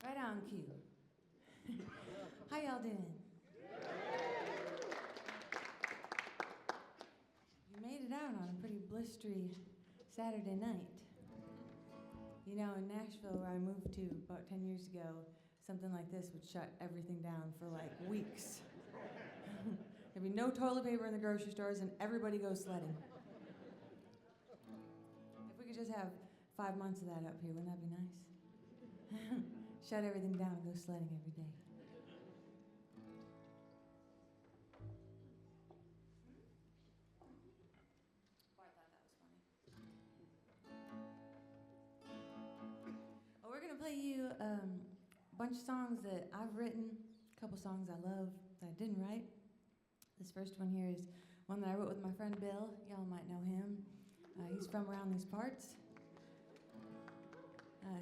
Right on cue. How y'all doing? You made it out on a pretty blistery Saturday night. You know, in Nashville, where I moved to about 10 years ago, something like this would shut everything down for like weeks. There'd be no toilet paper in the grocery stores and everybody goes sledding. If we could just have 5 months of that up here, wouldn't that be nice? Shut everything down and go sledding every day. Oh, I thought that was funny. Well, we're going to play you a bunch of songs that I've written, a couple songs I love that I didn't write. This first one here is one that I wrote with my friend Bill. Y'all might know him. He's from around these parts.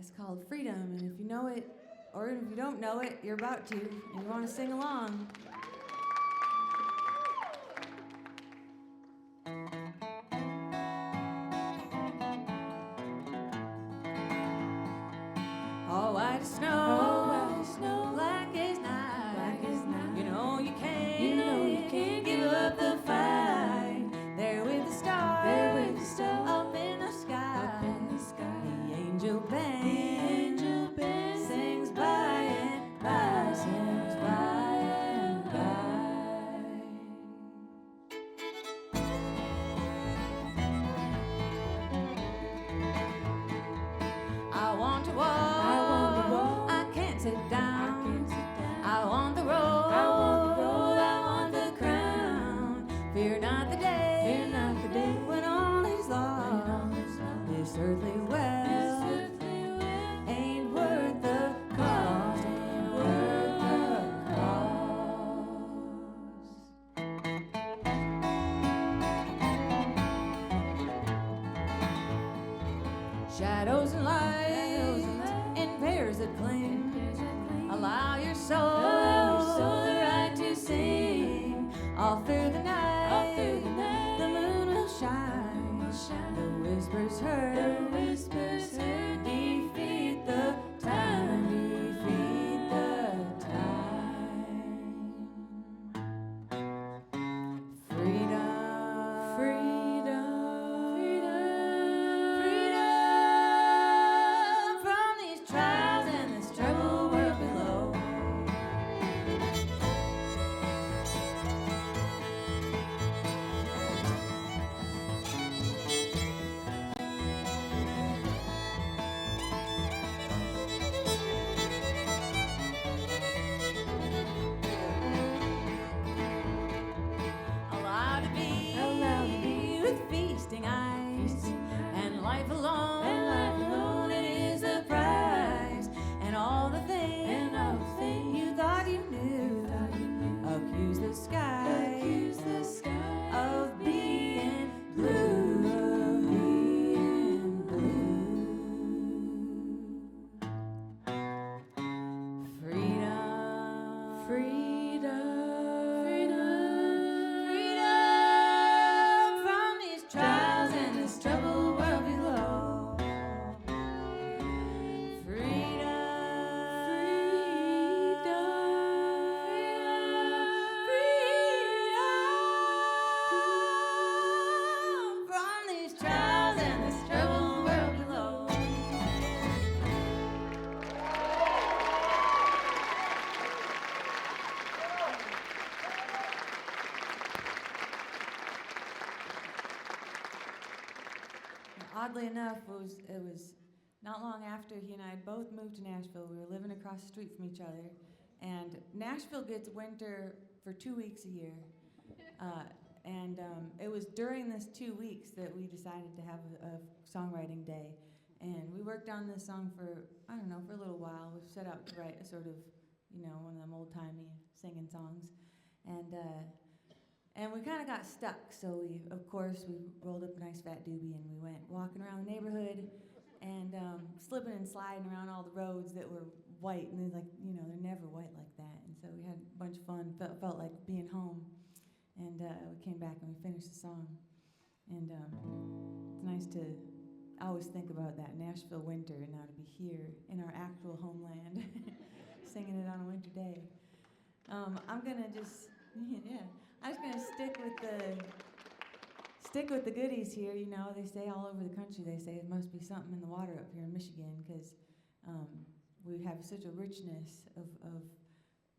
It's called Freedom, and if you know it, or if you don't know it, you're about to, and you want to sing along. All white as snow, black as night. You know you can't give up the fight. There with the stars, up in the sky. The angel band sings by and by, sings by and by. I want to walk, I can't sit down. I want the road, I want the crown. Fear not the day when all is lost. This earthly wealth ain't worth the cost, ain't worth the cost. Shadows and light in pairs that cling. Allow your soul the right to sing. All through the night, the moon will shine. The whispers heard, defeat the time, defeat the time. Freedom, from these trials and this troubled world below. Allowed to be with feasting eyes, and life alone, it is the prize. And all the things you thought you knew, accuse the sky of being blue, of being blue. Freedom. From these trials and this troubled world below. Freedom from these trials and this troubled world below. Oddly enough, it was not long after he and I had both moved to Nashville. We were living across the street from each other, and Nashville gets winter for 2 weeks a year. It was during this 2 weeks that we decided to have a songwriting day, and we worked on this song for, I don't know, for a little while. We set out to write a sort of, one of them old-timey singing songs, and we kind of got stuck, so we rolled up a nice fat doobie and we went walking around the neighborhood and slipping and sliding around all the roads that were white, and they're never white like that. And so we had a bunch of fun, felt like being home, and we came back and we finished the song. And it's nice to I always think about that Nashville winter and now to be here in our actual homeland, singing it on a winter day. I'm gonna just, yeah, I'm just gonna stick with the goodies here. You know, they say all over the country, they say it must be something in the water up here in Michigan because we have such a richness of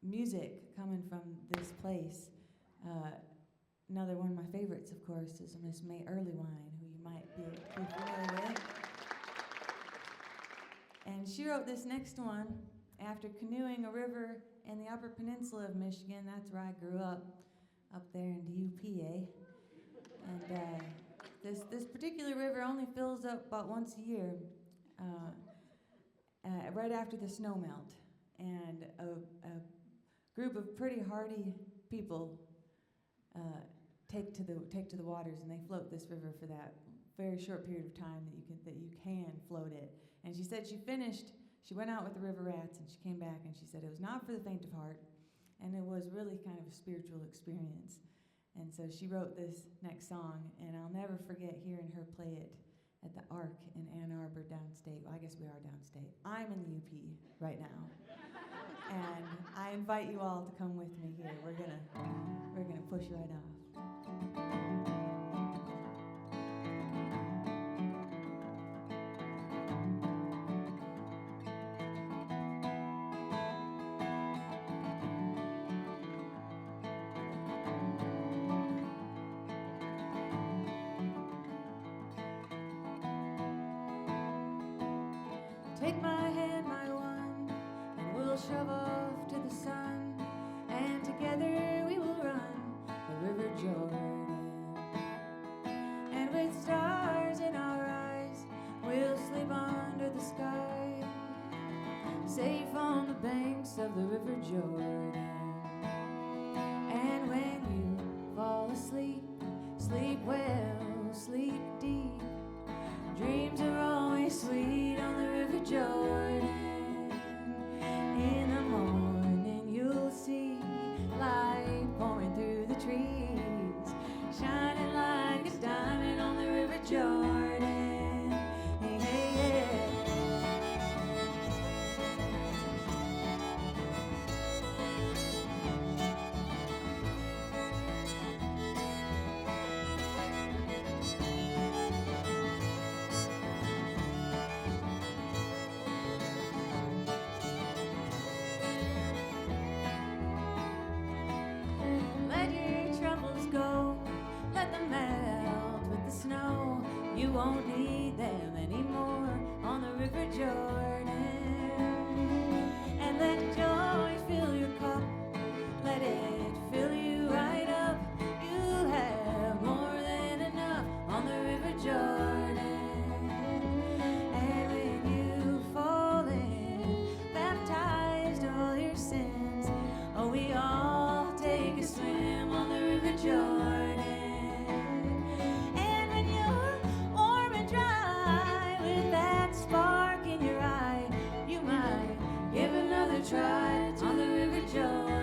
music coming from this place. Another one of my favorites, of course, is Miss May Earlywine, who you might be familiar with. And she wrote this next one after canoeing a river in the Upper Peninsula of Michigan. That's where I grew up there in the UP, And this particular river only fills up about once a year, right after the snow melt. And a group of pretty hardy people take to the waters, and they float this river for that very short period of time that you can float it. And she said she went out with the river rats, and she came back and she said it was not for the faint of heart, and it was really kind of a spiritual experience. And so she wrote this next song, and I'll never forget hearing her play it at the Ark in Ann Arbor downstate. Well, I guess we are downstate. I'm in the UP right now. And I invite you all to come with me here. We're gonna push right off. Take my hand, my one, and we'll shove off to the sun, and together we will run the River Jordan. And with stars in our eyes, we'll sleep under the sky, safe on the banks of the River Jordan. And when you fall asleep, sleep well, sleep deep. Dreams are always sweet on the River Jordan. In the morning you'll see light pouring through the trees, shining like a diamond on the River Jordan. Hey, hey, yeah. You won't need them anymore on the River Jordan. And let joy fill your cup, let it fill you right up. You'll have more than enough on the River Jordan. And when you fall in, baptized all your sins, oh, we all take a swim on the River Jordan. Try on the River Jordan.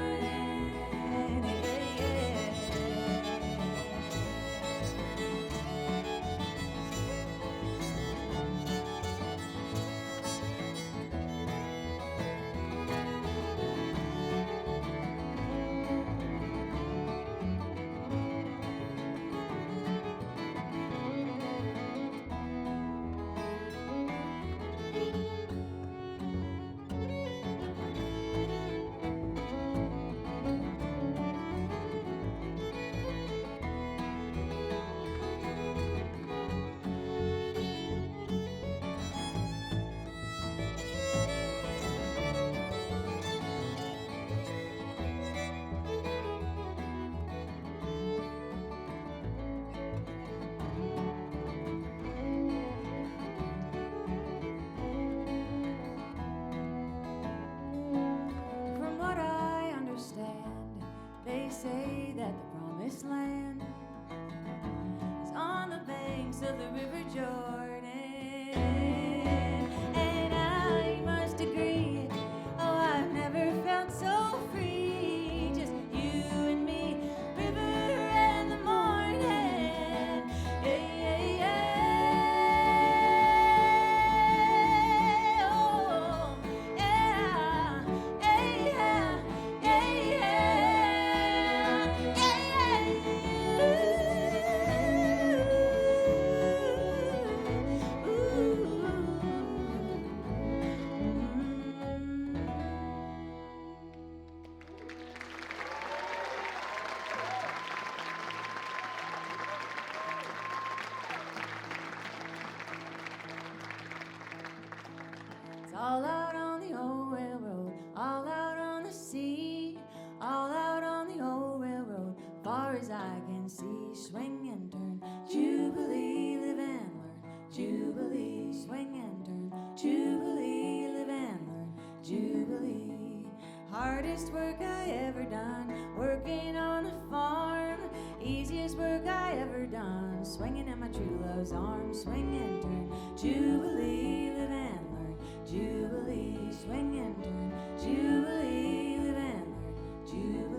They say that the promised land is on the banks of the River Jordan. And I must agree, oh, I've never felt so free. Just you and me, river and the morning. Yeah, yeah, yeah. Hardest work I ever done, working on a farm. Easiest work I ever done, swinging at my true love's arms. Swing and turn, Jubilee, live and learn. Jubilee, swing and turn, Jubilee, live and learn. Jubilee.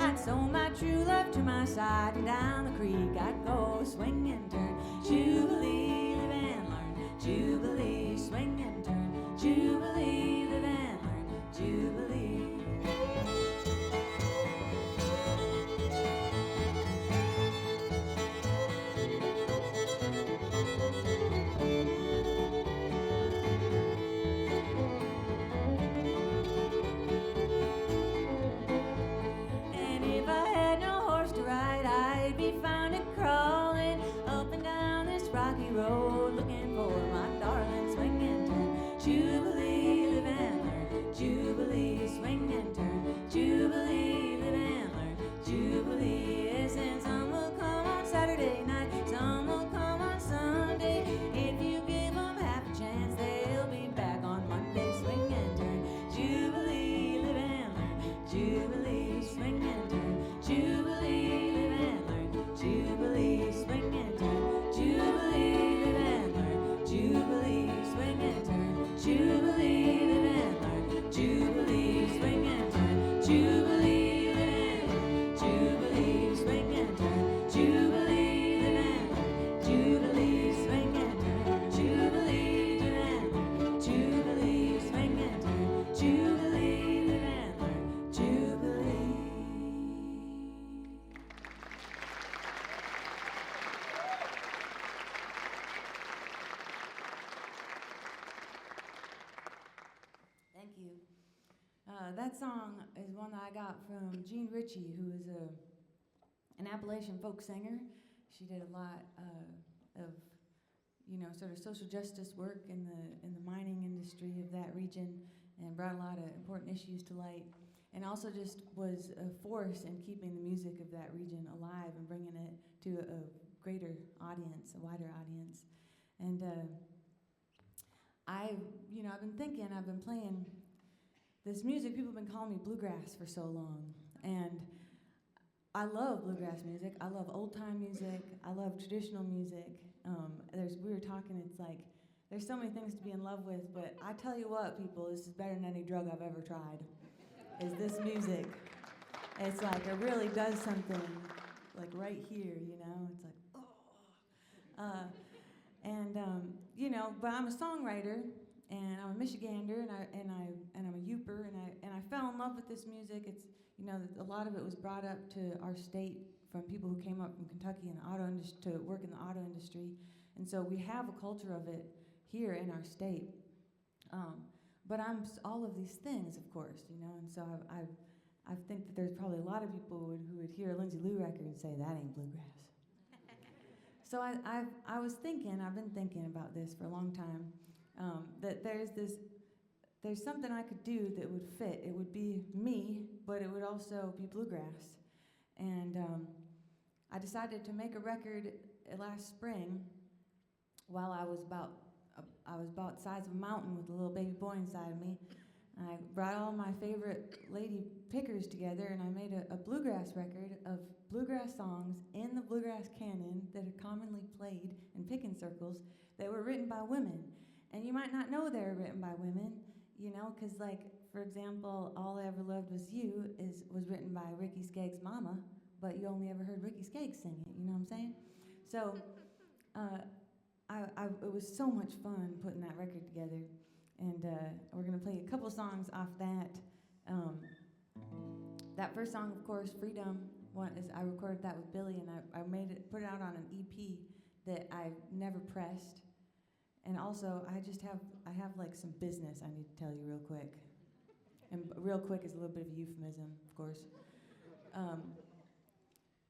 I'd sew my true love to my side, and down the creek I'd go. Swing and turn, Jubilee, live and learn. Jubilee, swing and turn, Jubilee, live and learn. Jubilee. Road looking for my darling. Swing and turn, Jubilee, live and learn. Jubilee, swing and turn, Jubilee, live and learn. Jubilee. Yes, and some will come on Saturday night, some will come on Sunday. If you give them half a chance, they'll be back on Monday. Swing and turn, Jubilee, live and learn. Jubilee, swing and turn, Jubilee, live and learn. Jubilee, swing and turn, Jubilee. Jubilee, swing and turn, Jubilee, live and learn. Jubilee, swing and turn, Jubilee, live and learn. Jubilee, swing and turn, Jubilee, live and learn. Jubilee, swing and turn, Jubilee, live and learn. Jubilee, swing and turn, Jubilee, live and learn. Jubilee. Thank you. That song is one that I got from Jean Ritchie, who is an Appalachian folk singer. She did a lot of, sort of social justice work in the mining industry of that region, and brought a lot of important issues to light, and also just was a force in keeping the music of that region alive and bringing it to a greater audience, a wider audience. And I've been playing this music. People have been calling me bluegrass for so long, and I love bluegrass music. I love old time music. I love traditional music. We were talking. It's like there's so many things to be in love with, but I tell you what, people, this is better than any drug I've ever tried. Is this music? It's like it really does something, like right here. It's like oh. But I'm a songwriter, and I'm a Michigander, and I'm a Yooper, and I fell in love with this music. It's a lot of it was brought up to our state from people who came up from Kentucky in the auto industry to work in the auto industry, and so we have a culture of it here in our state. But I'm all of these things, of course, and so I think that there's probably a lot of people who would hear a Lindsay Lou record and say that ain't bluegrass. So I've been thinking about this for a long time, that there's something I could do that would fit. It would be me, but it would also be bluegrass. And I decided to make a record last spring while I was about the size of a mountain with a little baby boy inside of me. I brought all my favorite lady pickers together, and I made a bluegrass record of bluegrass songs in the bluegrass canon that are commonly played in picking circles that were written by women. And you might not know they were written by women, because, for example, All I Ever Loved Was You was written by Ricky Skaggs' mama, but you only ever heard Ricky Skaggs sing it, you know what I'm saying? So it was so much fun putting that record together. And we're going to play a couple songs off that. That first song, of course, Freedom, I recorded that with Billy, and I put it out on an EP that I never pressed. And also, I have like some business I need to tell you real quick. And real quick is a little bit of a euphemism, of course.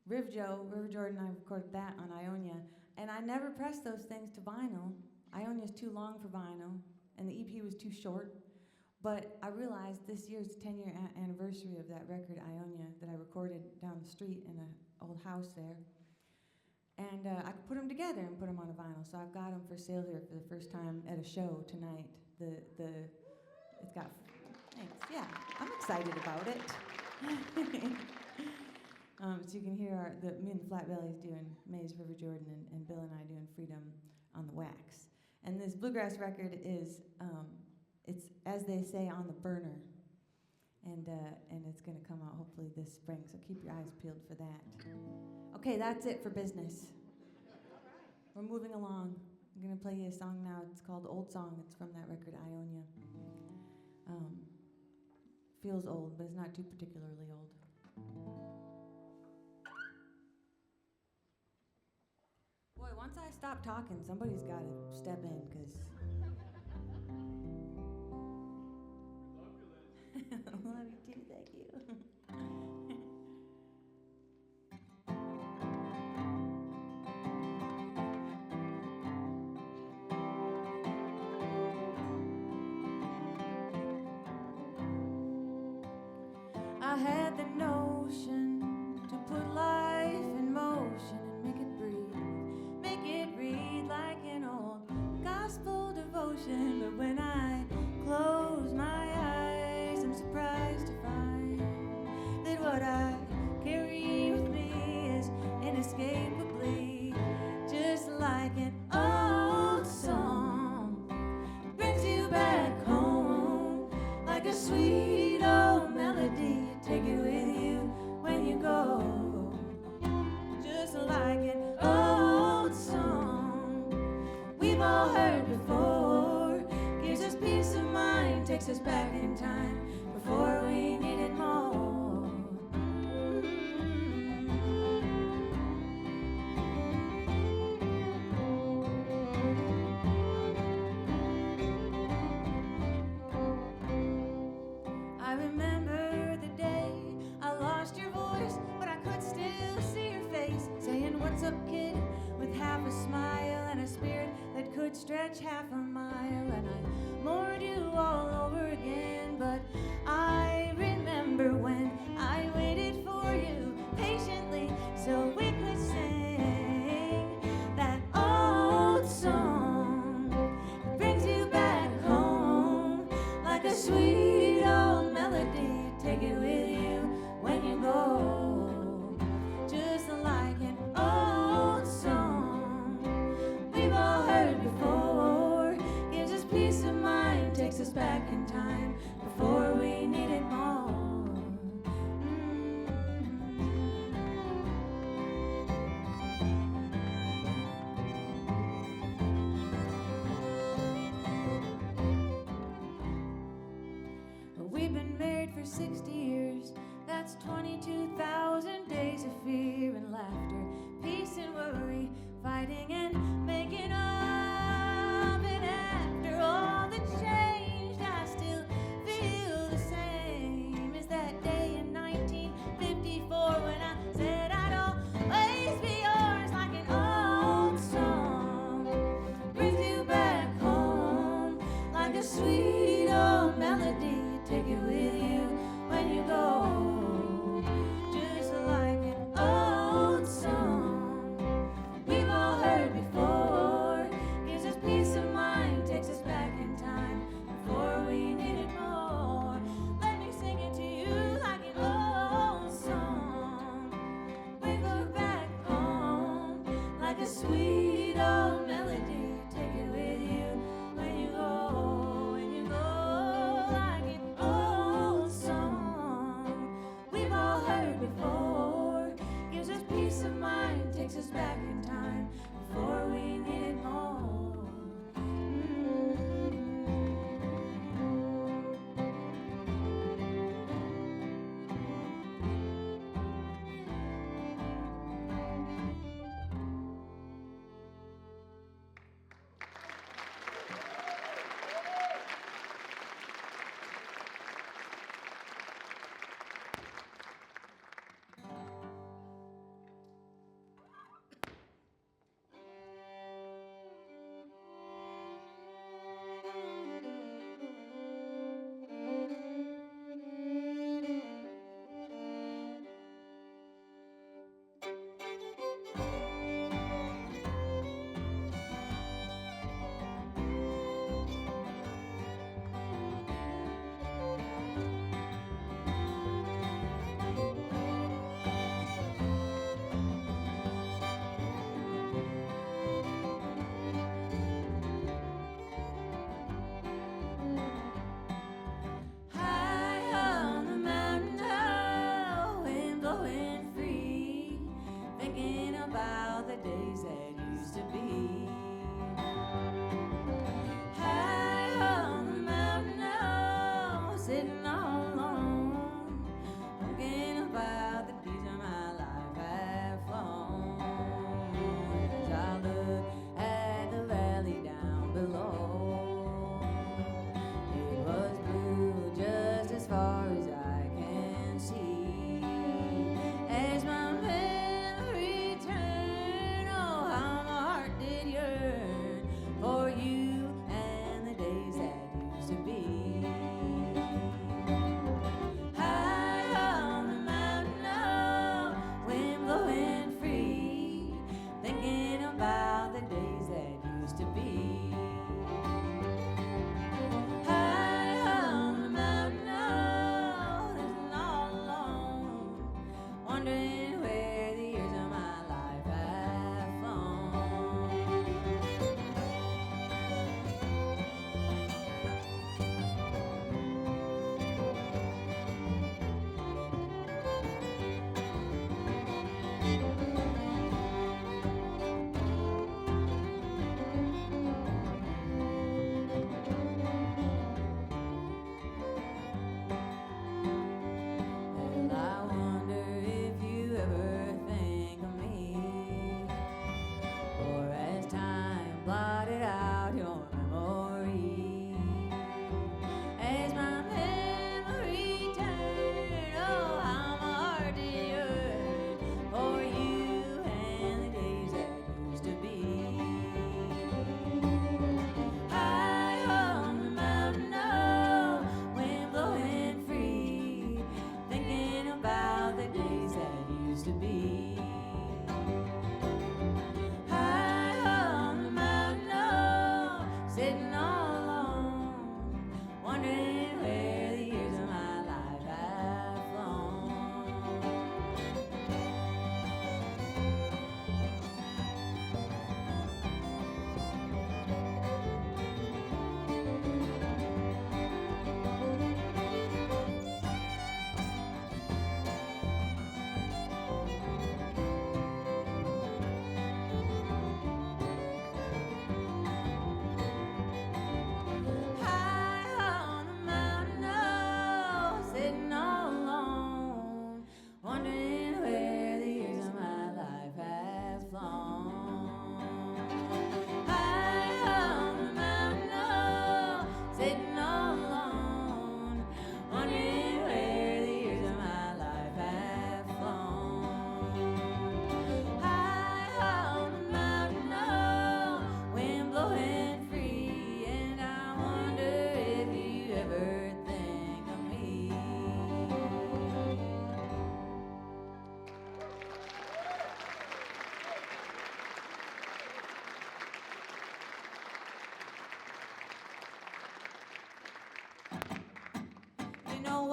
River Jordan and I recorded that on Ionia. And I never pressed those things to vinyl. Ionia's too long for vinyl, and the EP was too short. But I realized this year's 10-year anniversary of that record, Ionia, that I recorded down the street in an old house there. And I could put them together and put them on a vinyl. So I've got them for sale here for the first time at a show tonight. It's got, thanks, yeah, I'm excited about it. So you can hear me and the Flat Bellies doing Maze River Jordan and Bill and I doing Freedom on the wax. And this bluegrass record is, it's, as they say, on the burner. And it's going to come out hopefully this spring, so keep your eyes peeled for that. Okay, that's it for business. We're moving along. I'm going to play you a song now. It's called Old Song. It's from that record, Ionia. Feels old, but it's not too particularly old. Boy, once I stop talking, somebody's got to step in, because... Love you too, thank you. I had the notion to put life in motion and make it read like an old gospel devotion. But when I close my eyes, I'm surprised to find that what I carry with me is inescapably just like an old song. Brings you back home like a sweet old melody. Take it with you when you go, just like an old song we've all heard before. Gives us peace of mind, takes us back in time before we needed more. I remember the day I lost your voice, but I could still see your face, saying, "What's up, kid?" with half a smile and a spirit that could stretch half a mile. And I mourned you all over again, but I remember when I waited for you patiently so we could sing that old song. It brings you back home like a sweet old melody. Take it with you when you go, just like an old song we've all heard before. Gives us peace of mind, takes us back in time before we needed more. We've been married for 60 years. That's 22,000 days of fear and laughter, peace and worry, fighting and making up. And after all that's changed, I still feel the same as that day in 1954 when I said I'd always be yours, like an old song. Brings you back home like a sweet old melody. Take it with you when you go, just like an old song we've all heard before. Gives us peace of mind, takes us back in time before we needed more. Let me sing it to you like an old song. Bring her back home like a sweet old melody. Take it with you when you go, when you go, like an old song we've all heard before. Gives us peace of mind, takes us back in time before we needed more.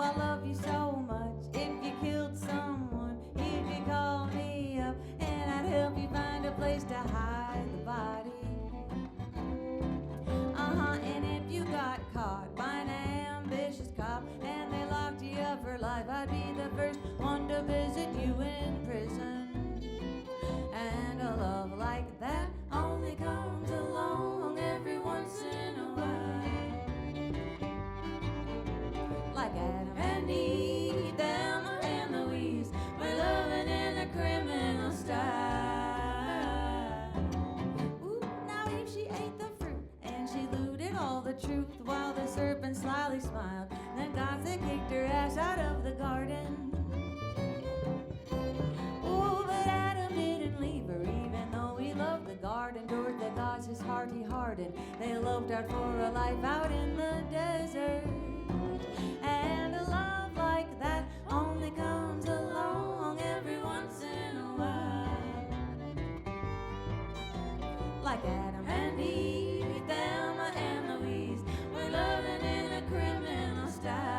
I love you so much. If you killed someone, you could call me up and I'd help you find a place to hide the body. And if you got caught by an ambitious cop and they locked you up for life, I'd be the first one to visit you in prison. And a love like that only comes along every once in a while. Like Adam and Eve, Thelma and Louise, we're loving in a criminal style. Ooh, now if she ate the fruit and she looted all the truth while the serpent slyly smiled, then God said kicked her ass out of the garden. Oh, but Adam didn't leave her, even though he loved the garden. Toward the gods his heart he hardened. They eloped out for a life out in the desert. And a love like that only comes along every once in a while. Like Adam and Eve, Thelma and Louise, we're loving in a criminal style.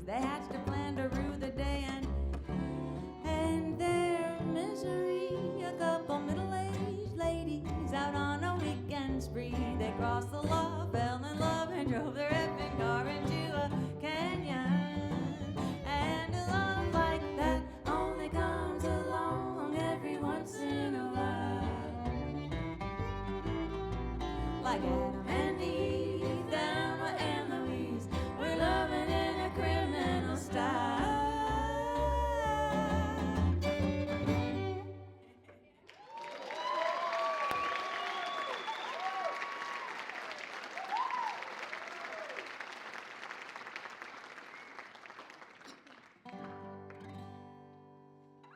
They hatched a plan to rue the day and their misery. A couple middle-aged ladies out on a weekend spree. They crossed the law, fell in love, and drove their effing car into a canyon. And a love like that only comes along every once in a while. Like Adam and Eve, Thelma and Louise, we're loving in a criminal style.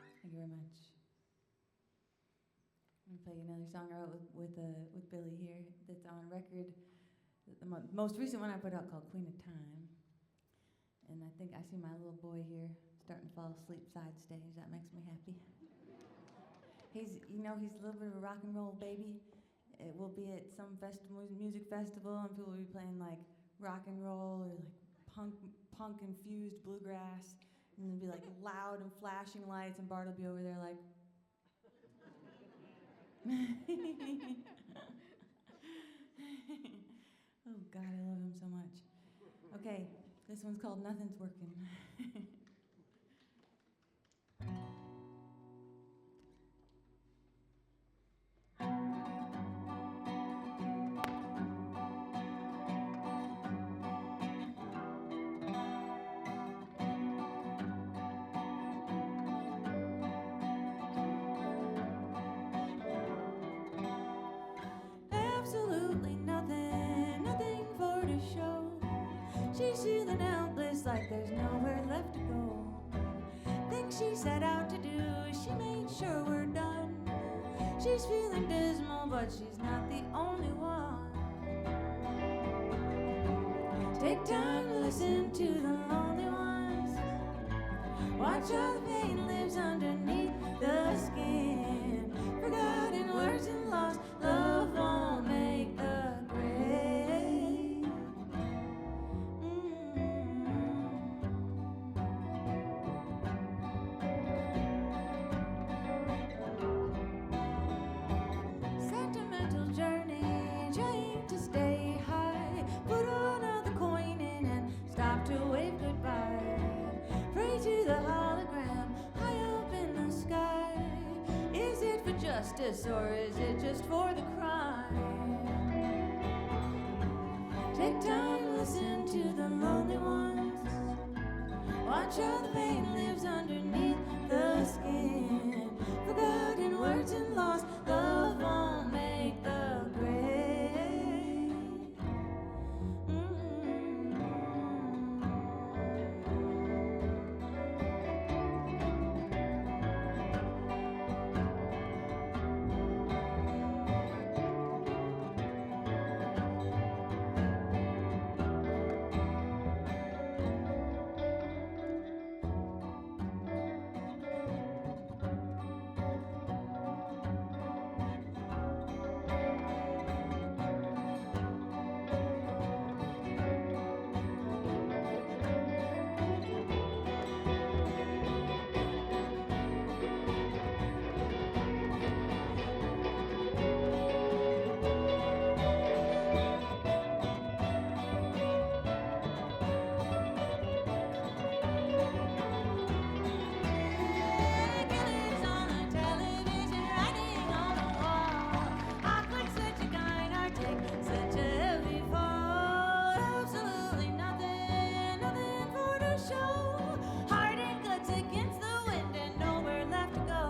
Thank you very much. I'm gonna play you another song I wrote with Billy here. That's on a record, the most recent one I put out called Queen of Time. And I think I see my little boy here starting to fall asleep side stage. That makes me happy. He's a little bit of a rock and roll baby. It will be at some music festival, and people will be playing like rock and roll or like punk infused bluegrass, and there'll be like loud and flashing lights, and Bart will be over there like. Oh God, I love him so much. Okay, this one's called Nothing's Working. Absolutely nothing for to show. She's feeling helpless, like there's nowhere left to go. Things she set out to do, she made sure we're done. She's feeling dismal, but she's not the only one. Take time to listen to the lonely ones. Watch how the pain lives underneath the skin. Forgotten words and lost love won't make the grave. Sentimental journey, trying to stay high. Put another coin in and stop to wave goodbye. Pray to the hologram high up in the sky. Is it for justice or is it just for the crime? Take time to listen to the lonely ones. Watch how the pain lives underneath the skin. Forgotten words and lost love won't make the grave. Killers on the television, writing on the wall. I click such a kind, take such a heavy fall. Absolutely nothing, nothing for to show. Heart and guts against the wind and nowhere left to go.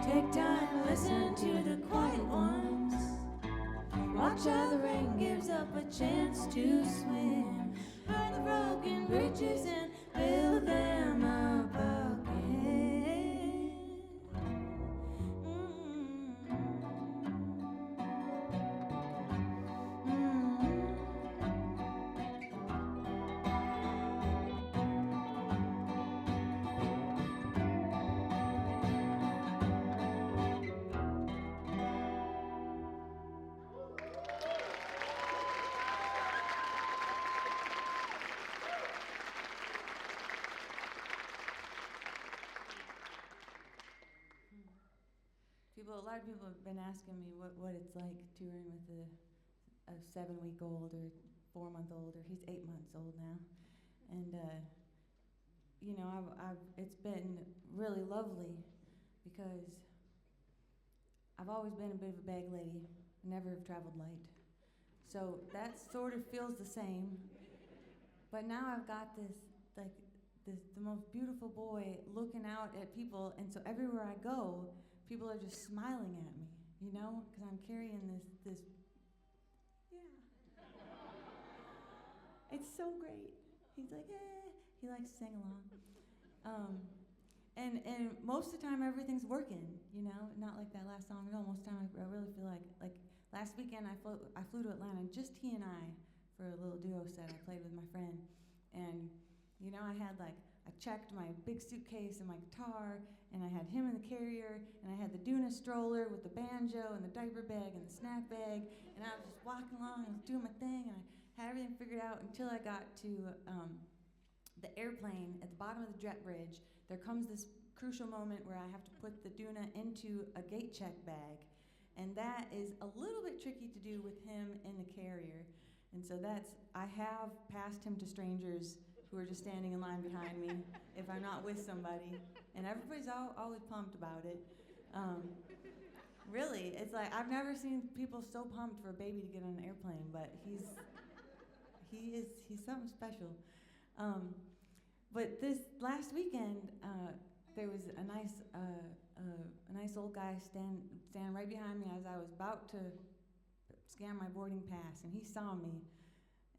Take time, listen to the quiet ones. Watch how the rain gives up a chance to swim. Burn the broken bridges and build them up again. A lot of people have been asking me what it's like touring with a 7-week-old or 4-month-old, or he's 8 months old now, and you know, it's been really lovely because I've always been a bit of a bag lady. I never have traveled light, so that sort of feels the same. But now I've got the most beautiful boy looking out at people, and so everywhere I go, people are just smiling at me, you know, because I'm carrying this, yeah. It's so great. He's like, eh. He likes to sing along. And most of the time everything's working, you know, not like that last song. No, most of the time I really feel like last weekend I flew to Atlanta, just he and I, for a little duo set I played with my friend. And, you know, I checked my big suitcase and my guitar, and I had him in the carrier, and I had the Duna stroller with the banjo and the diaper bag and the snack bag, and I was just walking along and I was doing my thing, and I had everything figured out until I got to the airplane at the bottom of the jet bridge. There comes this crucial moment where I have to put the Duna into a gate check bag, and that is a little bit tricky to do with him in the carrier, and so I have passed him to strangers who are just standing in line behind me if I'm not with somebody. And everybody's always pumped about it. Really, it's like I've never seen people so pumped for a baby to get on an airplane, but he's something special. But this last weekend, there was a nice old guy standing right behind me as I was about to scan my boarding pass, and he saw me,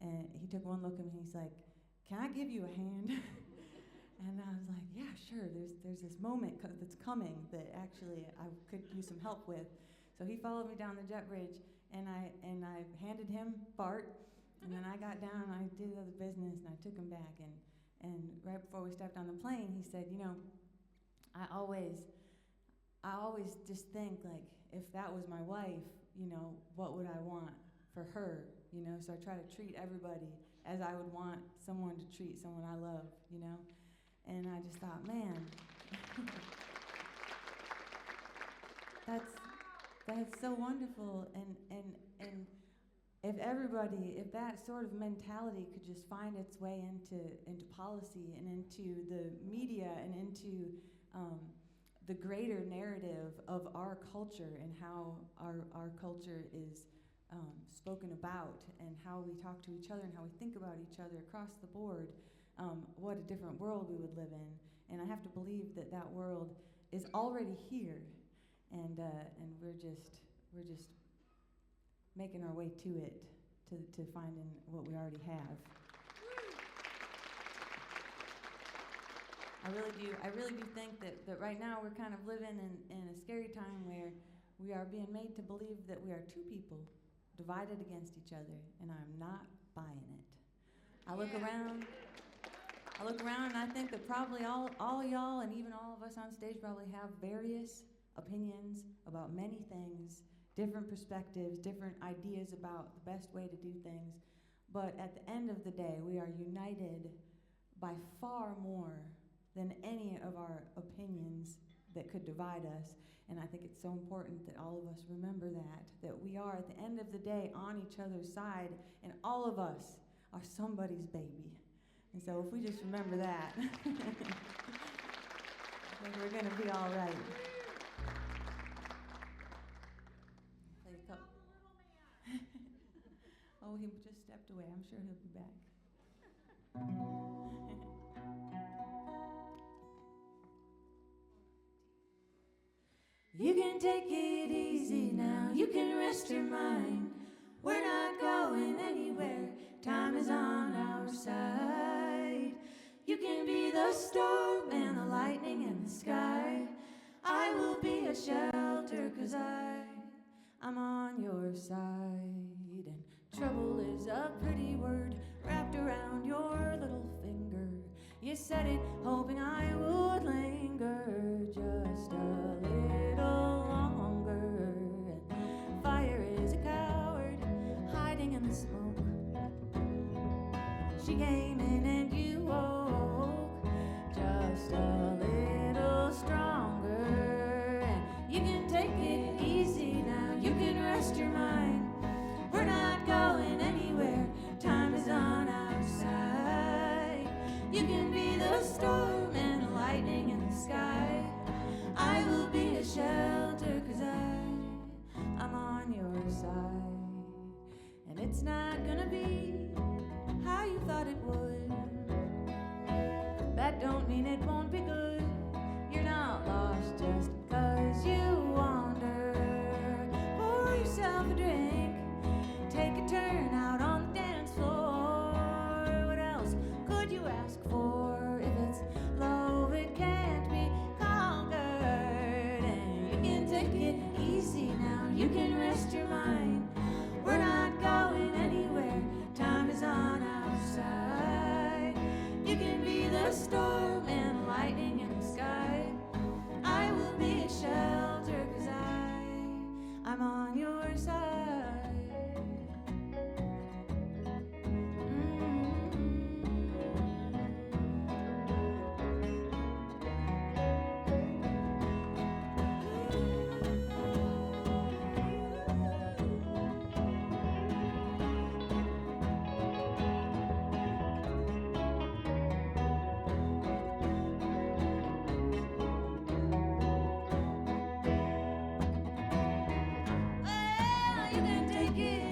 and he took one look at me, and he's like, "Can I give you a hand?" And I was like, "Yeah, sure. There's this moment that's coming that actually I could use some help with." So he followed me down the jet bridge, and I handed him Bart, and then I got down and I did other business, and I took him back, and right before we stepped on the plane, he said, "You know, I always just think, like, if that was my wife, you know, what would I want for her, you know? So I try to treat everybody as I would want someone to treat someone I love, you know?" And I just thought, man, that's so wonderful. And if that sort of mentality could just find its way into policy and into the media and into the greater narrative of our culture and how our culture is spoken about, and how we talk to each other and how we think about each other across the board, what a different world we would live in. And I have to believe that that world is already here, and we're just making our way to it, to finding what we already have. I really do think that right now we're kind of living in a scary time where we are being made to believe that we are two people divided against each other, and I'm not buying it. I look around and I think that probably all y'all and even all of us on stage probably have various opinions about many things, different perspectives, different ideas about the best way to do things. But at the end of the day, we are united by far more than any of our opinions that could divide us. And I think it's so important that all of us remember that we are at the end of the day on each other's side, and all of us are somebody's baby. And so if we just remember that, I think we're going to be all right. Play a couple. Oh, he just stepped away. I'm sure he'll be back. You can take it easy now, you can rest your mind. We're not going anywhere, time is on our side. You can be the storm and the lightning in the sky. I will be a shelter, 'cause I'm on your side. And trouble is a pretty word wrapped around your little finger. You said it hoping I would linger just a little longer. And fire is a coward hiding in the smoke. She came in and you woke just a little stronger. And you can take it easy now, you can rest your mind. We're not going anywhere, time is on our side. You can be the storm and the lightning in the sky. I will be a shelter, 'cause I'm on your side. And it's not gonna be how you thought it would. That don't mean it won't be good. You're not lost just 'cause you wander. Pour yourself a drink, take a turn out on the dance floor. What else could you ask for? If it's love, it can't be conquered. And you can take it easy now, you can rest your mind. We're not going anywhere, time is on our side. You can be the storm and lightning in the sky. I will be a shelter, 'cause I'm on your side.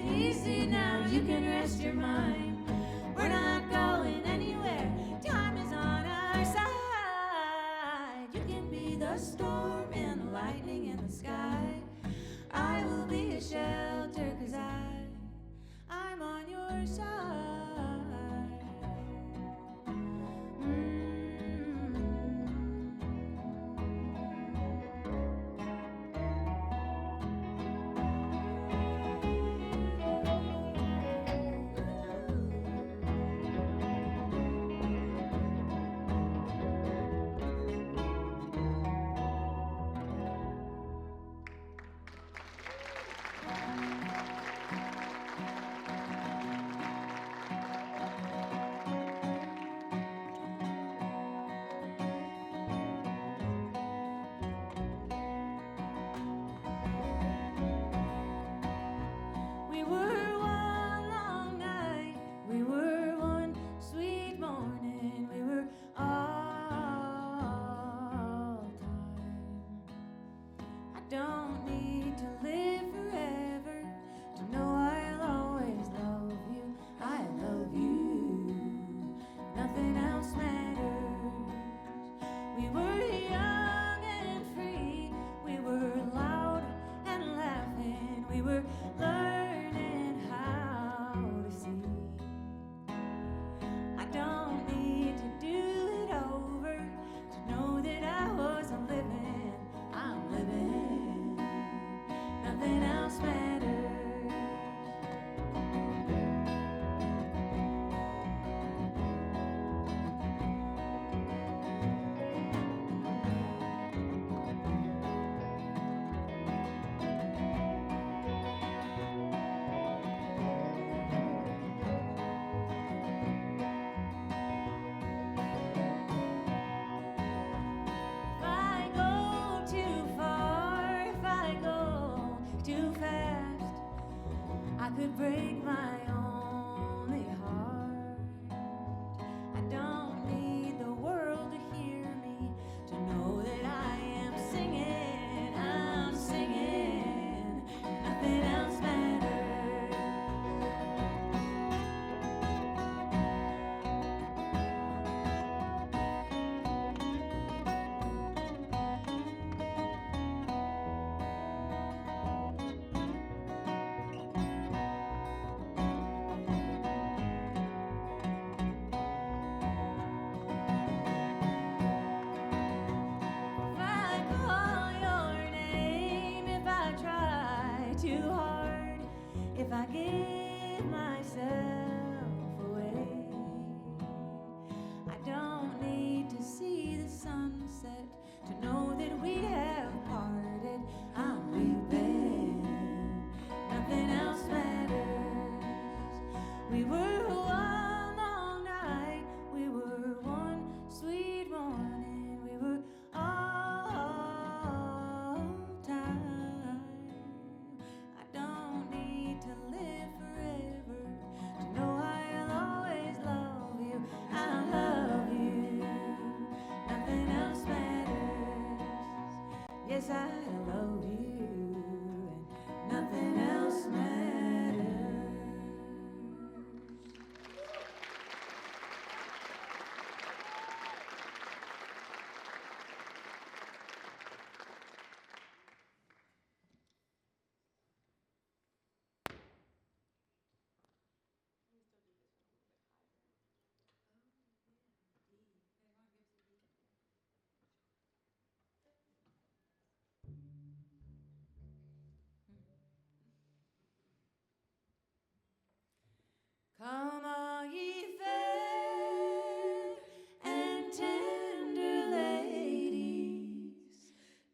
Easy now, you can rest your mind. We're not going anywhere, time is on our side. You can be the storm and the lightning in the sky. I will be a shelter, 'cause I'm on your side. We were one long night, we were one sweet morning, we were all time. I don't need to live forever to know could break my only heart. I don't need the world to hear me to know that I am singing. I'm singing. Nothing else matters. If I call your name, if I try too hard, if I give myself away, I don't need to see the sunset to know that we have parted. I'm weeping, nothing else matters. We were one long night, we were one sweet morning, we were all time. I don't need to live forever to know I'll always love you. I love you, nothing else matters. Yes, I love you, and nothing else matters. Come all ye fair and tender ladies,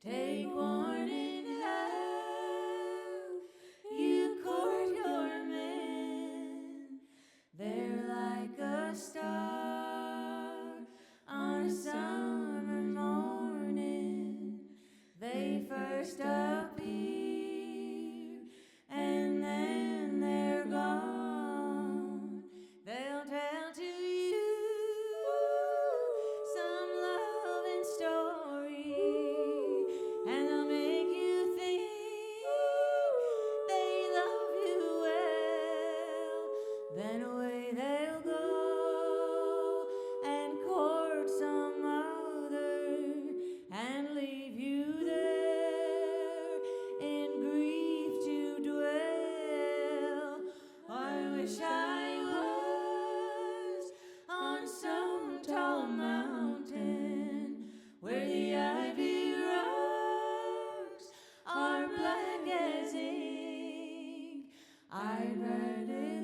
take warning how you court your men. They're like a star on a summer morning. They first appear and then they're gone. They'll tell to you some loving story, and they'll make you think they love you well. Then away they'll go and court some other and leave you there in grief to dwell. I wish I was on some tall mountain where the ivy rocks are black as ink. I'd write a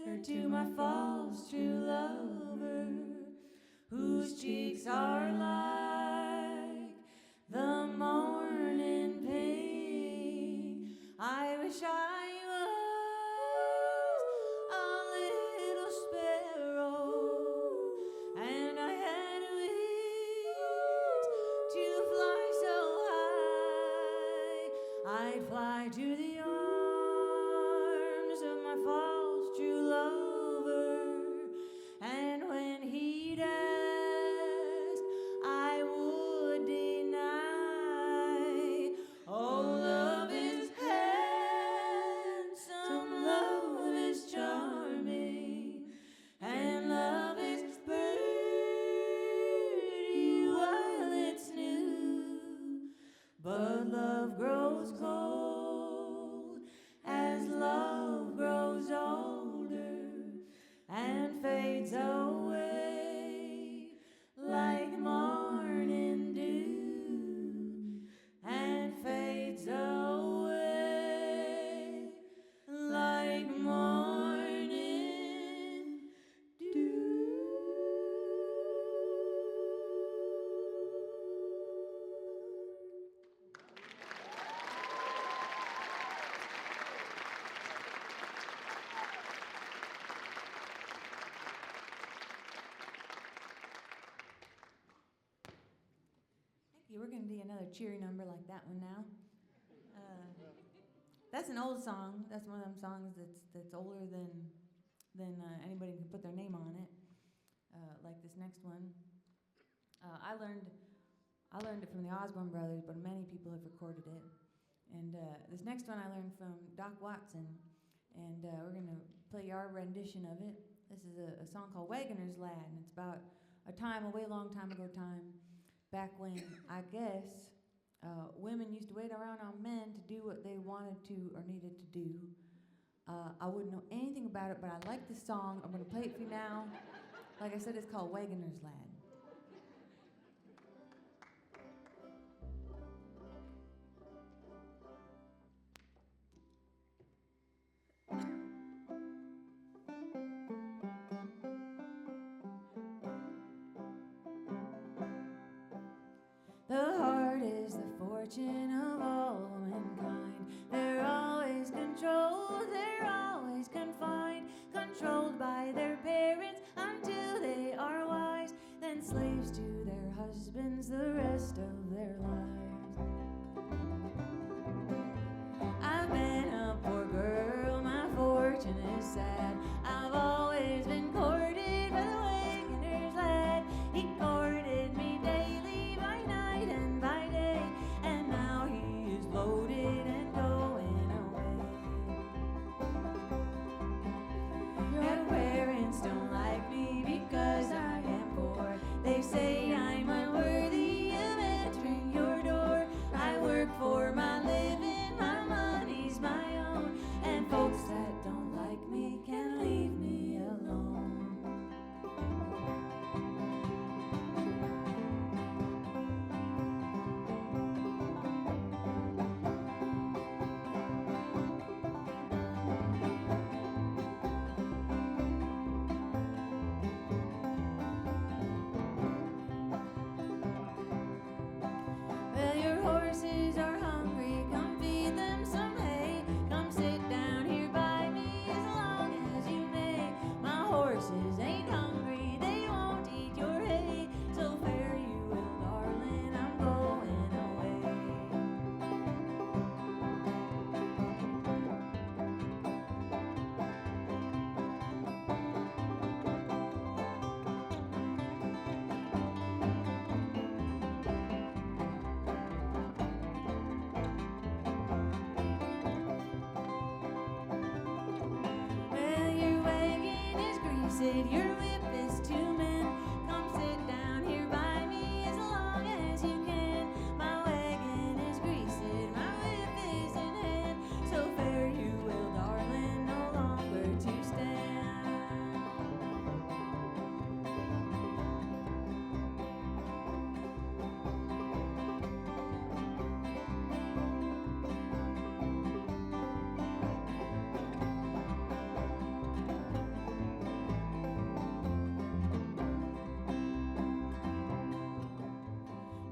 letter to my false true lover, whose cheeks are like the morning pink. I wish I was a little sparrow, and I had wings to fly so high. I'd fly to the arms of my false true lover, and when he'd ask, I would deny. Oh, love is handsome, love is charming, and love is pretty while it's new. But love grows cold as love grows older and fades away like morning dew, and fades away like morning dew. Thank you. We're going to do another cheery number like that one now. That's an old song. That's one of them songs that's older than anybody can put their name on it. Like this next one. I learned it from the Osborne Brothers, but many people have recorded it. And this next one I learned from Doc Watson, and we're gonna play our rendition of it. This is a song called Wagoner's Lad, and it's about a time, a way long time ago back when, I guess, women used to wait around on men to do what they wanted to or needed to do. I wouldn't know anything about it, but I like this song. I'm gonna play it for you now. Like I said, it's called Wagoner's Lad. The heart is the fortune of all womankind. They're always controlled, they're always confined, controlled by their parents until they are wise, then slaves to their husbands the rest of their lives. I've been a poor girl, my fortune is sad. I've always been courted by the wagoner's lad. He courted me daily by night and by day, and now he is loaded and going away. Your parents don't like me because I am poor. They say I'm unworthy of entering your door. I work for my living, my money's my own, and folks that don't like me can leave me alone. Well, your horses are hungry, come feed them some hay. Come sit down here by me as long as you may. My horses ain't hungry, they won't eat your hay. So fare you well, darling, I'm going away. Well, your wagon is greased, your whip is two men. Come sit down here by me as long as you can. My wagon is greased, my whip is in hand. So fare you well, darling, no longer to stand.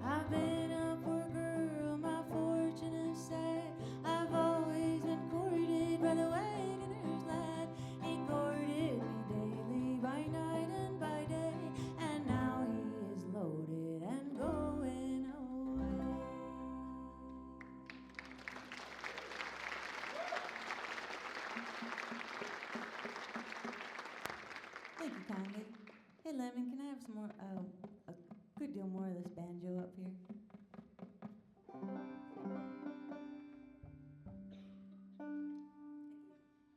I've been a poor girl, my fortune is sad. I've always been courted by the wagoner's lad. He courted me daily by night and by day, and now he is loaded and going away. Thank you kindly. Hey Lemon, can I have some more, a good deal more of this banjo up here?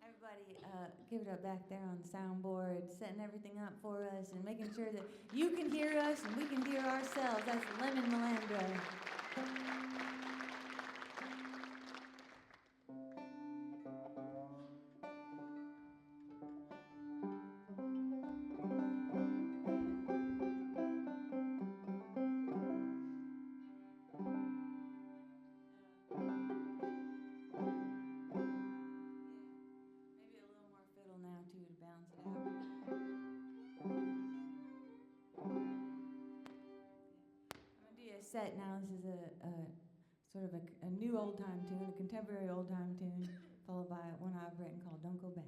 Everybody, give it up back there on the soundboard, setting everything up for us and making sure that you can hear us and we can hear ourselves. That's Lemon Melandra. Maybe a little more fiddle now too to balance it out. I'm gonna do you a set now. This is a sort of a new old time tune, a contemporary old time tune, followed by one I've written called "Don't Go Back."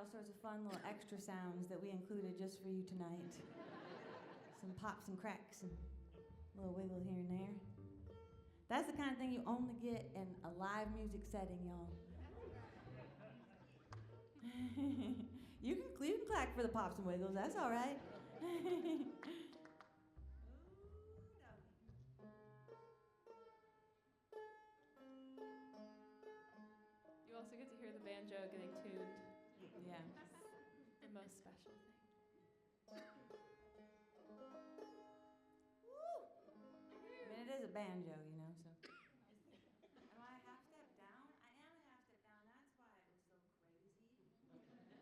all sorts of fun little extra sounds that we included just for you tonight. Some pops and cracks and a little wiggle here and there. That's the kind of thing you only get in a live music setting, y'all. You can clack for the pops and wiggles, that's all right. You also get to hear the banjo getting tuned. Yeah. The most special thing. I mean, it is a banjo, you know, so. Am I a half step down? I am a half step down.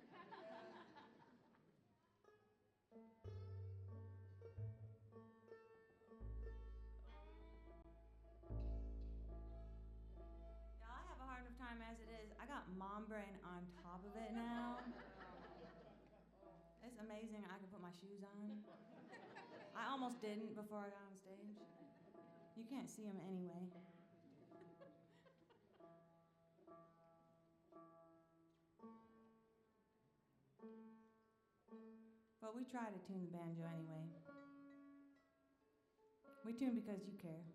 That's why it looks so crazy. Y'all, I have a hard enough time as it is. I got mom brain on top of it now. It's amazing I can put my shoes on. I almost didn't before I got on stage. You can't see them anyway. But we try to tune the banjo anyway. We tune because you care.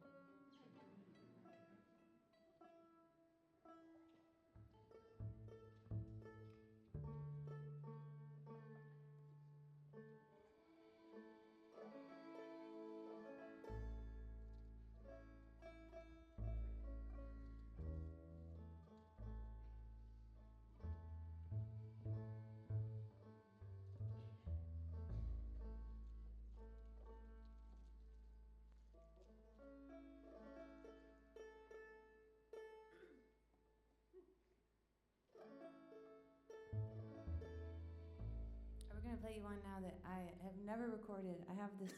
We're going to play you one now that I have never recorded. I have this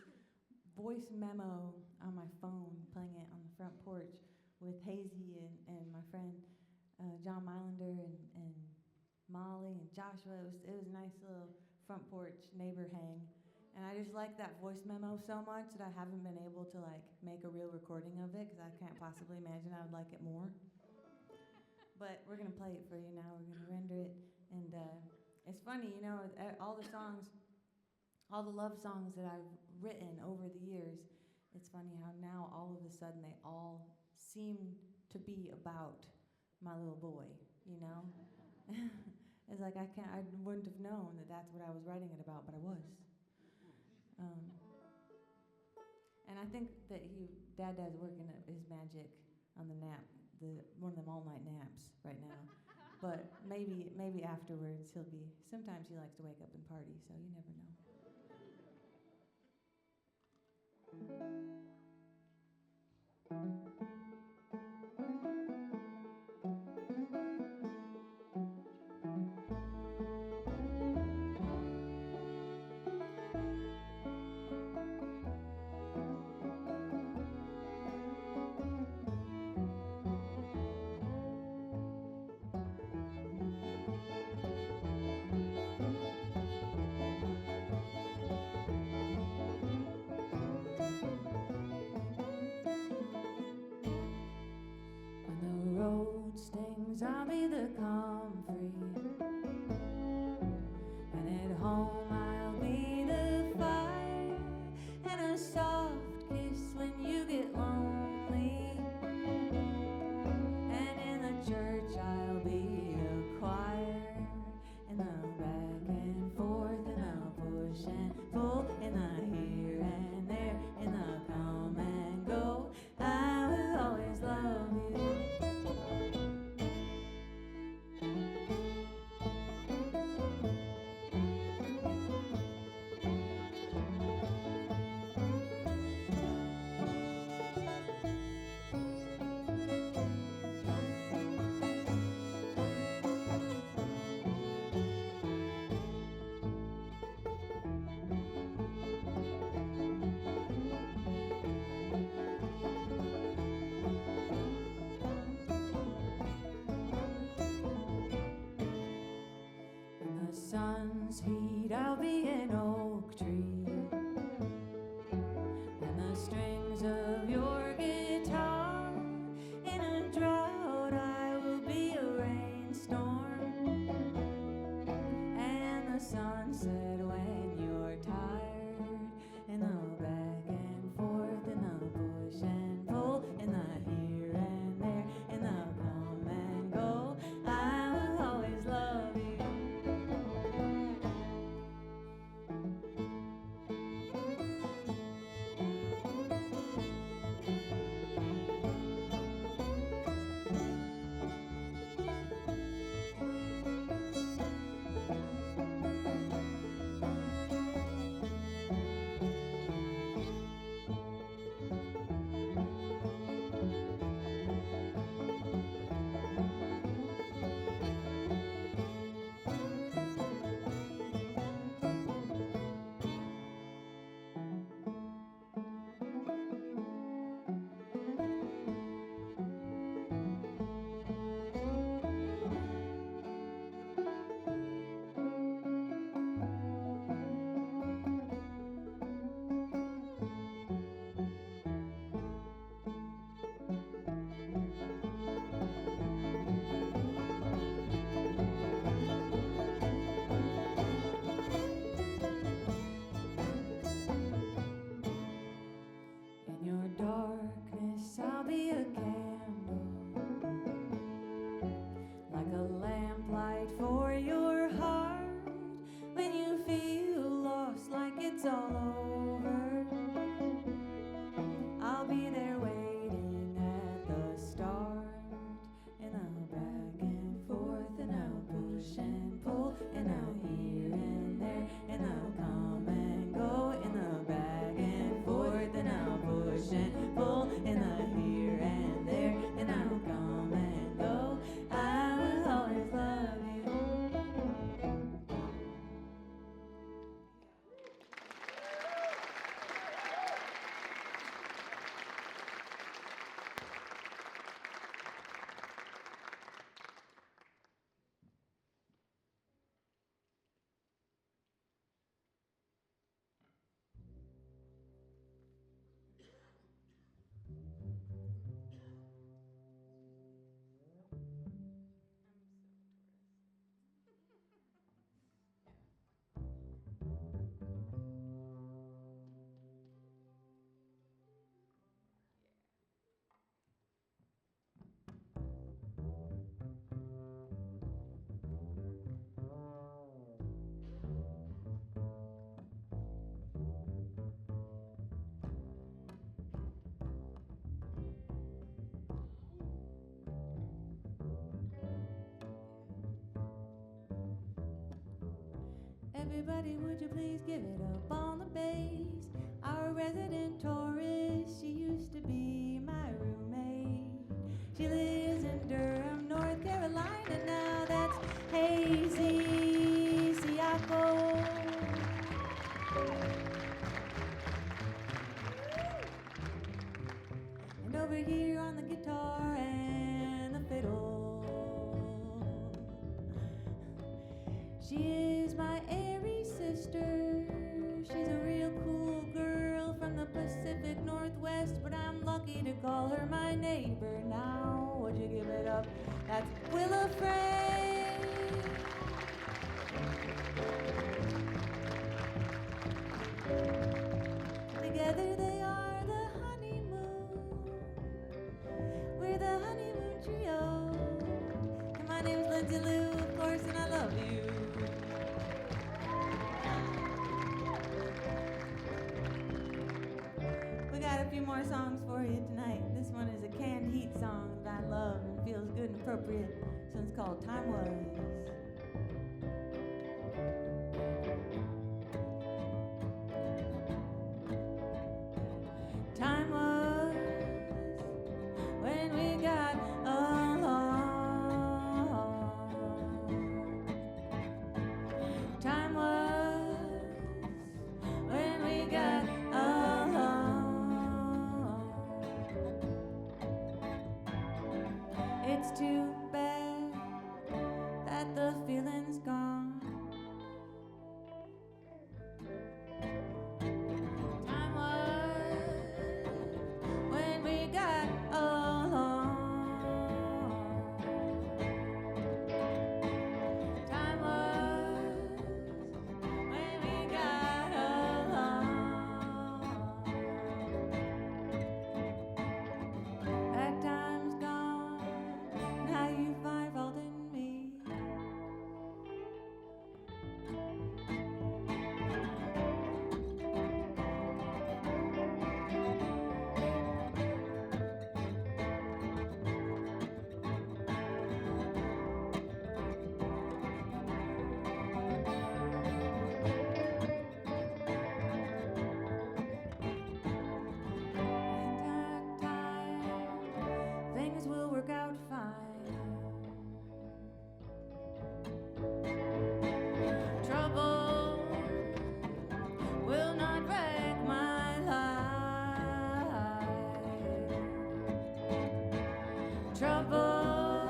voice memo on my phone, playing it on the front porch with Hazy and my friend John Mylander and Molly and Joshua. It was a nice little front porch neighbor hang. And I just like that voice memo so much that I haven't been able to like make a real recording of it because I can't possibly imagine I would like it more. But we're going to play it for you now. We're going to render it. And it's funny, you know, all the songs, all the love songs that I've written over the years, it's funny how now all of a sudden they all seem to be about my little boy, you know? It's like I wouldn't have known that that's what I was writing it about, but I was. And I think that Dad's working his magic on the nap, one of them all-night naps right now. But maybe afterwards sometimes he likes to wake up and party, so you never know. Stings, I'll be the comfrey, and at home I'll be the fire, and a soft kiss when you get lonely, and in the church I'll be a choir, in the back and forth, and the push and pull, in the here and there, in the come and go, I will always love you. Sun's heat, I'll be an oak tree, and the strings of your guitar. In a drought, I will be a rainstorm, Everybody, would you please give it up on the bass? Our resident tourist, she used to be my roommate. She lives in Durham, North Carolina now. That's Hazy Siako. And over here on the guitar and the fiddle, she is my airy sister. She's a real cool girl from the Pacific Northwest, but I'm lucky to call her my neighbor now. Would you give it up? That's Willa Frey. Together they are the honeymoon. We're the honeymoon trio. And my name's Lindsay Lou, of course, and I love you. We got a few more songs for you tonight. This one is a canned heat song that I love and feels good and appropriate. This one's called Time Was. Time was when we got along. Time was when we got along. It's too bad that the feeling's gone. Time was when we got along. Time was when we got along. That time's gone. Now you find fault in me. Ain't that time? Things will work out fine. Trouble will not wreck my life. Trouble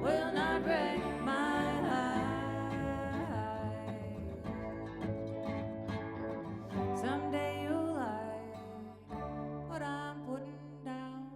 will not wreck my life. Someday you'll like what I'm putting down.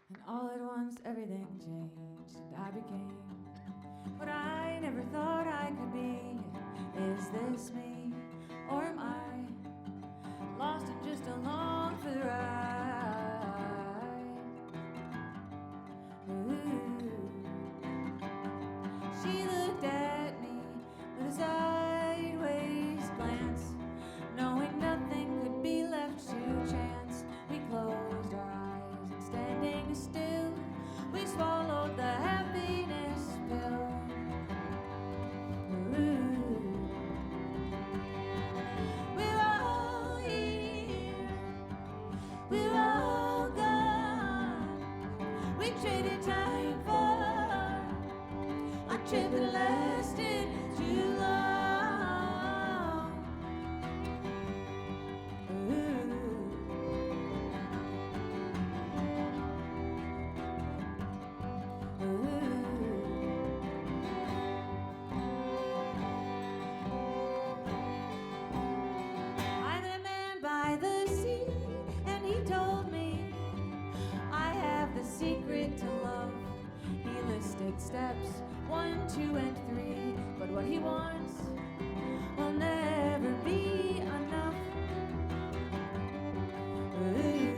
And all at once everything changed and I became what I never thought I could be. Is this me or am I lost and just along for the ride? Ooh. She looked at me with a sideways glance, knowing nothing could be left to chance. We closed our eyes and standing still, we swallowed the happiness 1, 2, and 3. But what he wants will never be enough. Ooh.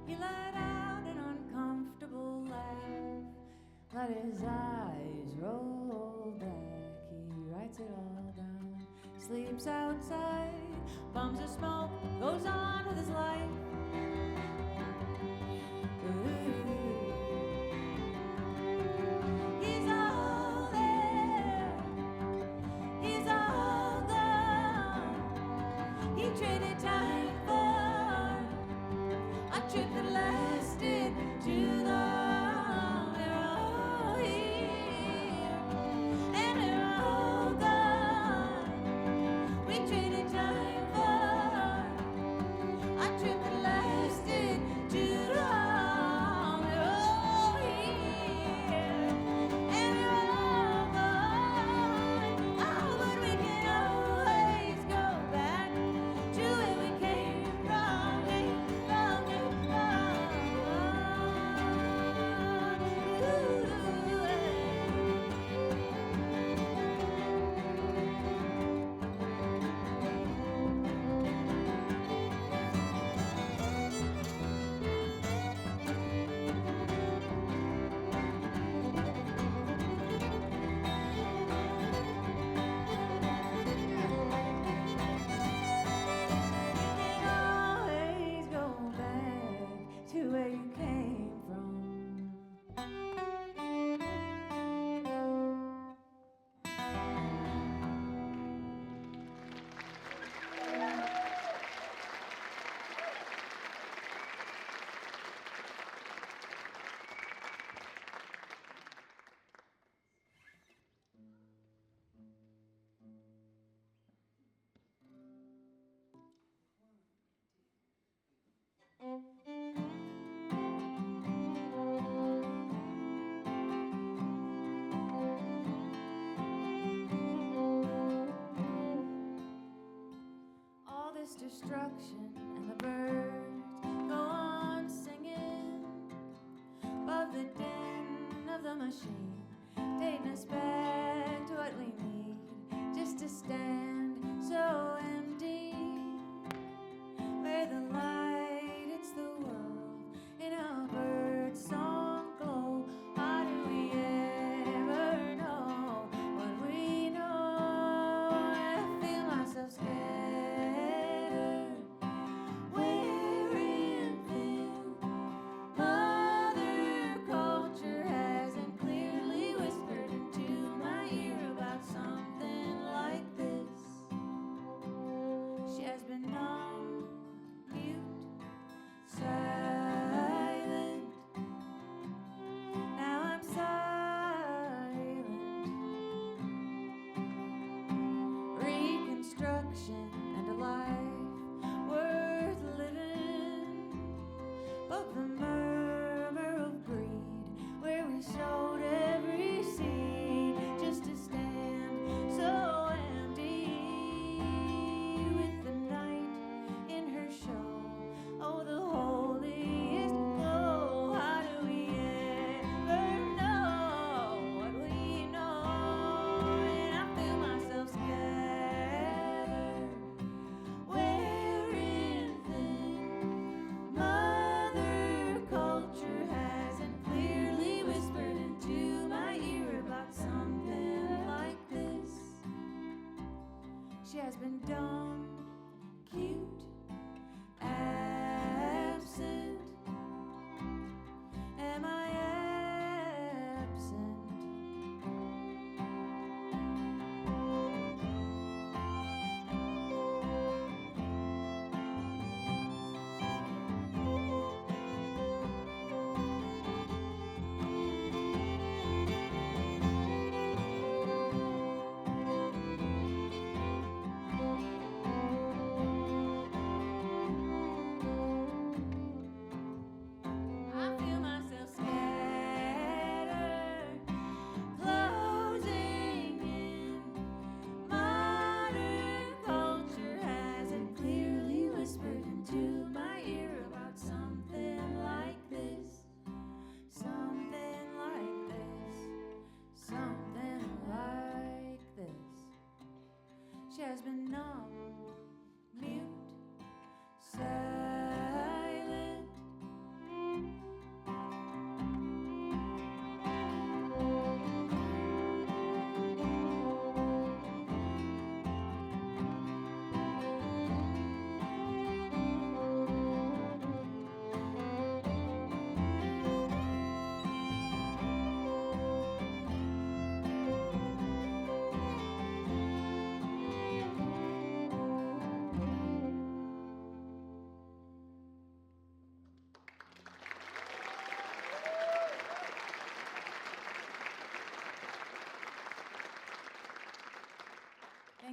He let out an uncomfortable laugh, let his eyes roll back. He writes it all down, sleeps outside, bums of smoke, goes on with his life. Ooh. He's all there, he's all gone. He traded time for a trip that lasted too long. We're all here, and we're all gone. We traded time for a trip that lasted too long. We're all here, and we're all gone. Oh, but we can always go back to where we came from, always go back to where you came from. All this destruction and the birds go on singing above the din of the machine, taking us back to what we need, just to stand so empty, where the light hits the world in a bird song glow. How do we ever know what we know? I feel myself scattered, wearing thin. Mother culture hasn't clearly whispered into my ear about something like this. She has been numb, mute, silent. Now I'm silent. Reconstruction and a life worth living, but the murmur of greed, where we sowed every seed just to stand so empty, with the night in her show. Oh, the holiest glow. How do we ever know what we know? And I feel myself scattered, wearing thin. Mother culture hasn't clearly whispered into my ear about something like this. She has been dumb, cute, absent. Am I absent?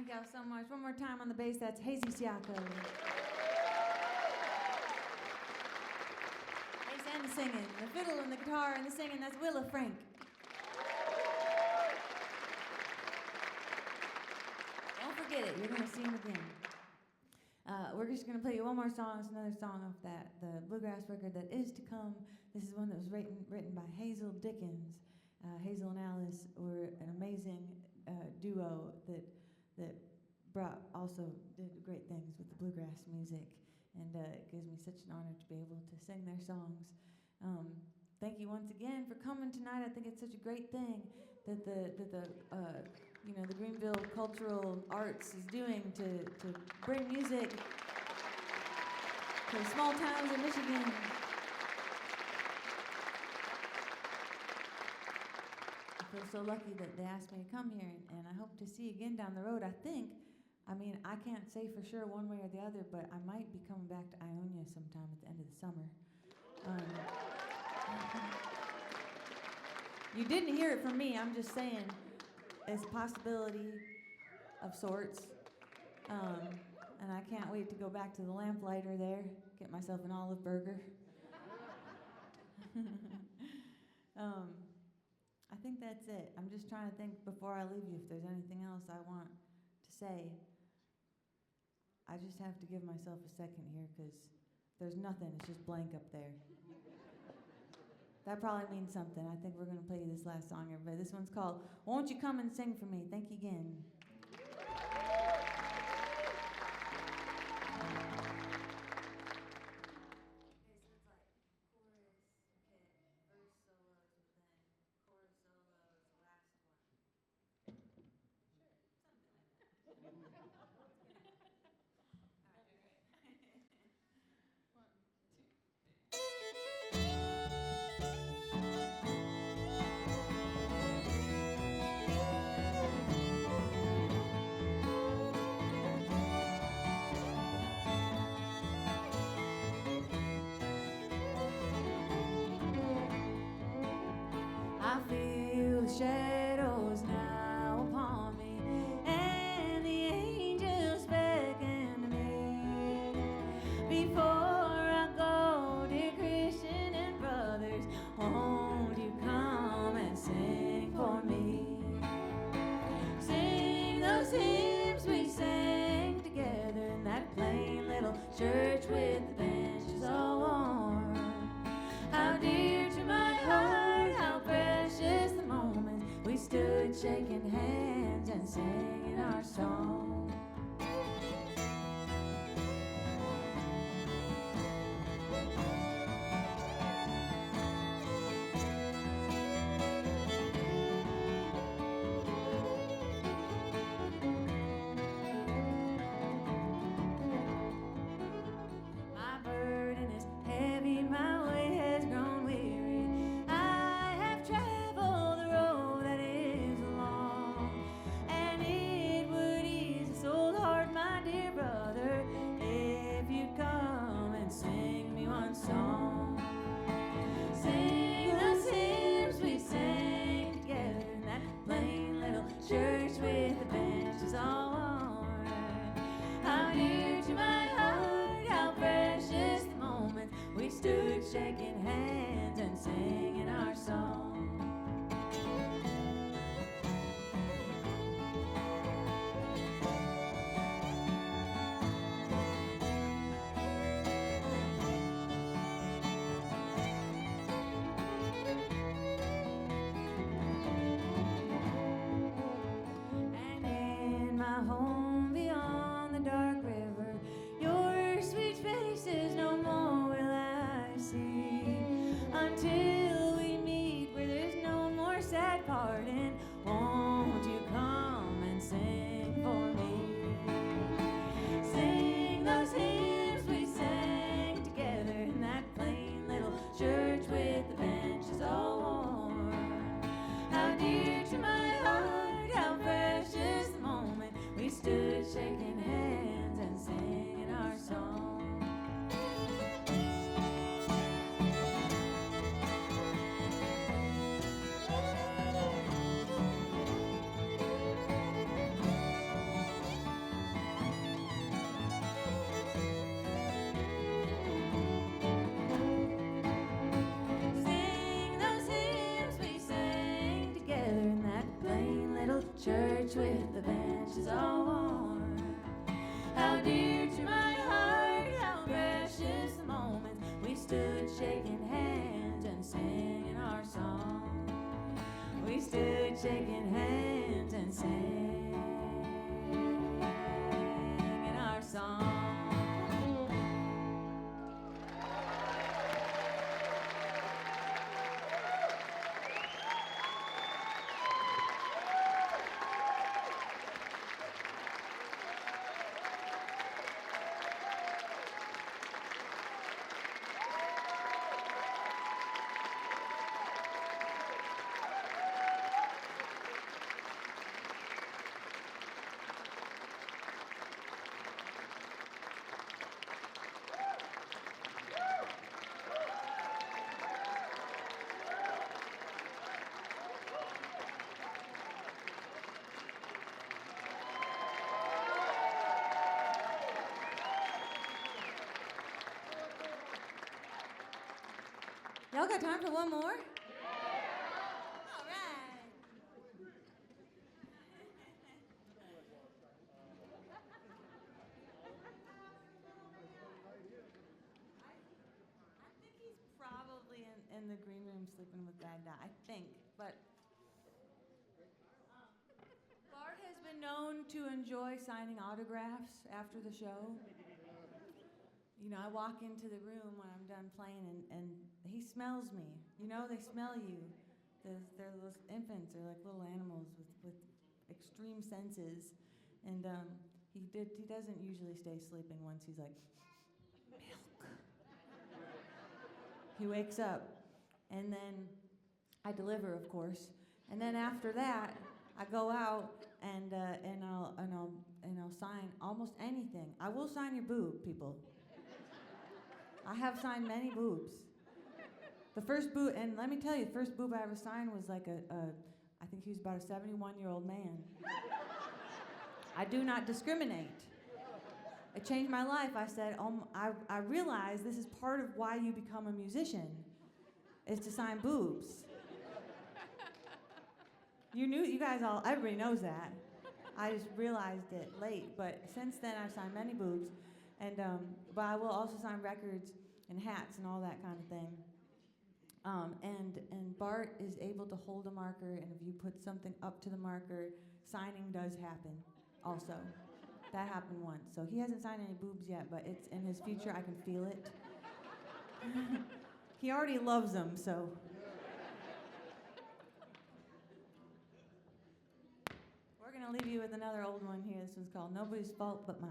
Thank y'all so much. One more time on the bass, that's Hazy Siako. Bass and the singing, the fiddle and the guitar and the singing, that's Willa Frank. Don't forget it, you're going to see him again. We're just going to play you one more song. It's another song off the bluegrass record that is to come. This is one that was written by Hazel Dickens. Hazel and Alice were an amazing duo that did great things with the bluegrass music, and it gives me such an honor to be able to sing their songs. Thank you once again for coming tonight. I think it's such a great thing that the Greenville Cultural Arts is doing to bring music to small towns in Michigan. I feel so lucky that they asked me to come here, and I hope to see you again down the road. I can't say for sure one way or the other, but I might be coming back to Ionia sometime at the end of the summer. You didn't hear it from me, I'm just saying it's a possibility of sorts. And I can't wait to go back to the Lamplighter there, get myself an olive burger. I think that's it. I'm just trying to think before I leave you if there's anything else I want to say. I just have to give myself a second here because there's nothing. It's just blank up there. That probably means something. I think we're going to play you this last song, everybody. This one's called Won't You Come and Sing For Me. Thank you again. I feel the shadows now upon me, and the angels beckon me. Before I go, dear Christian and brothers, won't you come and sing for me? Sing those hymns we sang together in that plain little church with the benches all warm. How dear to my heart, how precious the moment we stood shaking hands and singing our song. My burden is heavy, my way has grown weary. I have traveled the road that is long, and it would ease this old heart, my dear brother, if you'd come and sing me one song. Sing those hymns we sang together in that plain little church with the benches all worn. How dear to my heart, how precious the moment we stood shaking hands and singing our song. And in my home beyond the dark river, your sweet faces no more will I see. church with the benches all worn. How dear to my heart, how precious the moments we stood shaking hands and singing our song. We stood shaking hands and singing our song. Y'all got time for one more? All right. I think he's probably in the green room sleeping with Bad Dad, I think. But Bart has been known to enjoy signing autographs after the show. You know, I walk into the room when I'm done playing, and he smells me. You know, they smell you. They're little infants, they're like little animals with extreme senses. And he doesn't usually stay sleeping once he's like, milk. He wakes up, and then I deliver, of course. And then after that, I go out and I'll sign almost anything. I will sign your boob, people. I have signed many boobs. The first boob, and let me tell you, the first boob I ever signed was like I think he was about a 71-year-old man. I do not discriminate. It changed my life. I said, I realized this is part of why you become a musician, is to sign boobs. You guys everybody knows that. I just realized it late, but since then I've signed many boobs. And but I will also sign records and hats and all that kind of thing. And Bart is able to hold a marker, and if you put something up to the marker, signing does happen also. That happened once. So he hasn't signed any boobs yet, but it's in his future. I can feel it. He already loves them, so. We're going to leave you with another old one here. This one's called Nobody's Fault But Mine.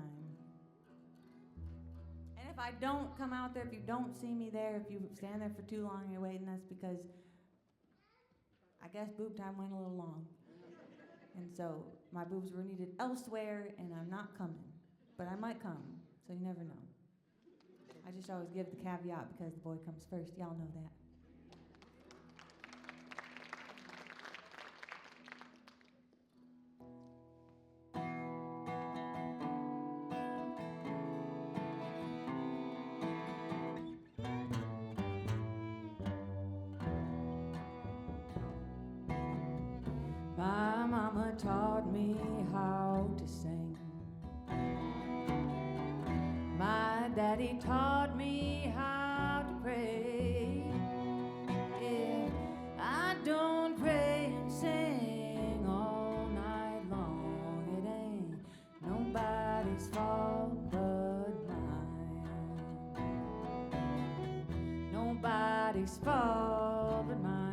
And if I don't come out there, if you don't see me there, if you stand there for too long and you're waiting, that's because I guess boob time went a little long. And so my boobs were needed elsewhere, and I'm not coming. But I might come, so you never know. I just always give the caveat because the boy comes first. Y'all know that. My mama taught me how to sing. My daddy taught me how to pray. If I don't pray and sing all night long, it ain't nobody's fault but mine. Nobody's fault but mine.